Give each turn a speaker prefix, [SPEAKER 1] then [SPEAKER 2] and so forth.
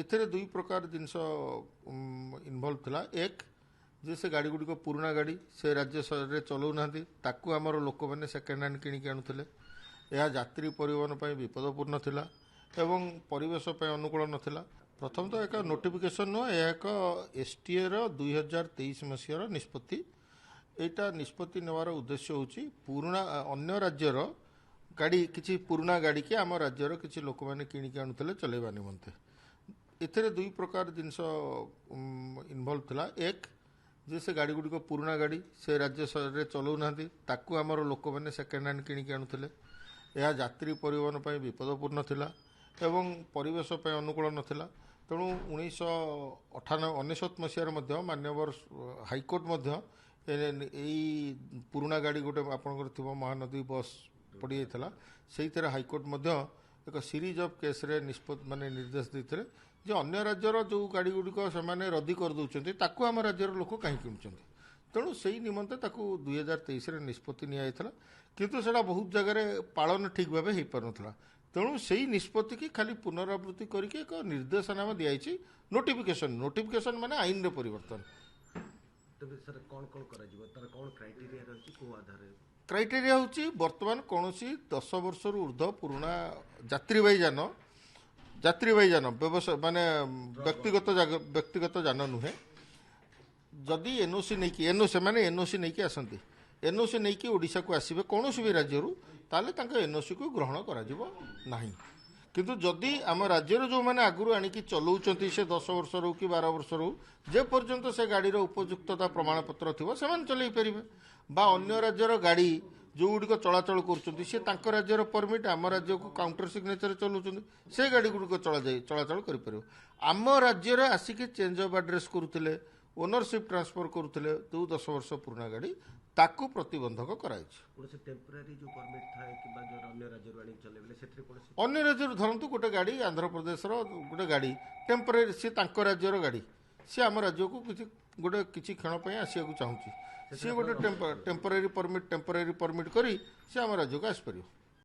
[SPEAKER 1] एथिरे दुई प्रकार जिनस इनवल्व थिला। एक जे से गाड़ी गुड़िक पुराना गाड़ी से राज्य रे चलाऊना ताकू आमर लोक मैंने सेकेंड हैंड किणिक आणुले। यह यात्री परिवहन पर विपदपूर्ण थिला एवं परिवेश अनुकूल नथिला। प्रथम तो एक नोटिफिकेशन नुह, यह एक एसटीए रो 2023 मसीहार निष्पत्ति। यहाँ निष्पत्ति नेवार उद्देश्य होची पुराना अन्य राज्यर गाड़ी किसी पुराना गाड़ी के आम राज्यर किसी लोक मैंने किणिक आणुले चलेबा निमंते। एथिरे दुई प्रकार जिनस इनवल्व थिला। एक जे से गाड़ी गुड़िक पुराना गाड़ी से राज्य रे चलाऊना ताकू आमर लोक मैंने सेकेंड हैंड किणिक आणुले। यह यात्री परिवहन पर विपदपूर्ण थिला एवं परिवेश अनुकूल नथिला। तेणु 1998 मसीहार मान्यवर हाइकोर्ट पुराना गाड़ी गोटे आपंकर थी महानदी बस पड़ जाता से हाइकोर्ट एक सीरीज ऑफ केस रे निष्पत्ति माने निर्देश देते जे अन्य राज्यर जो गाड़ी गुड़िक से रद्दी करदे ताकू आम राज्यर लोक कहीं किणुंट। तेणु से निमंते 2023 निष्पत्ति निया किंतु सेटा बहुत जगह पालन ठीक भाव हो पार ना। तेणु से ही निष्पत्ति की खाली पुनरावृत्ति करके एक निर्देशनामा दिखाई नोटिफिकेशन। नोटिफिकेशन माने आईन रे परिवर्तन।
[SPEAKER 2] तबे सर कौन कौन करा जिवो तार कौन क्राइटेरिया रहछि को आधार
[SPEAKER 1] क्राइटेरिया होची वर्तमान कोनोसी 10 वर्ष रु ऊर्ध्व पुराना यात्रीवाही जान व्यवसाय माने व्यक्तिगत जान नुहे। जदि एनओसी नहीं कि एनओसी नहीं कि आसंती एनओसी नहीं कि ओडिशा को आसीबे कोनोसी भी राज्य रु ताले तांका एनओसी को ग्रहण करा जिवो नाही। किंतु जदि आम राज्य जो मैंने आगुरी आनिकी चलाउछंती से 10 वर्ष रू कि 12 वर्ष रू जे पर्यंत से गाड़ी उपयुक्तता प्रमाणपत्र थी से चल पारे बा अन्य राज्यर गाड़ी जो गुड़िक चलाचल कर राज्यर परमिट आम राज्य को काउंटर सिग्नेचर चलाउछंती से गाड़ी गुड़िक चलाचल कर आम राज्य आसिक चेंज ऑफ एड्रेस करुले ओनरशिप ट्रांसफर करुले जो 10 वर्ष पुराना गाड़ी ताकू प्रतिबंधक कराई। अन्य राज्य धरतु गोटे गाड़ी आंध्र प्रदेश गोटे गाड़ी टेम्परेरी सी राज्यर गाड़ी सी आम राज्य को गोटे किसी क्षण आसिया चाहूँगी सी गोटे टेम्परेरी परमिट करी सी आम राज्य को आसपार।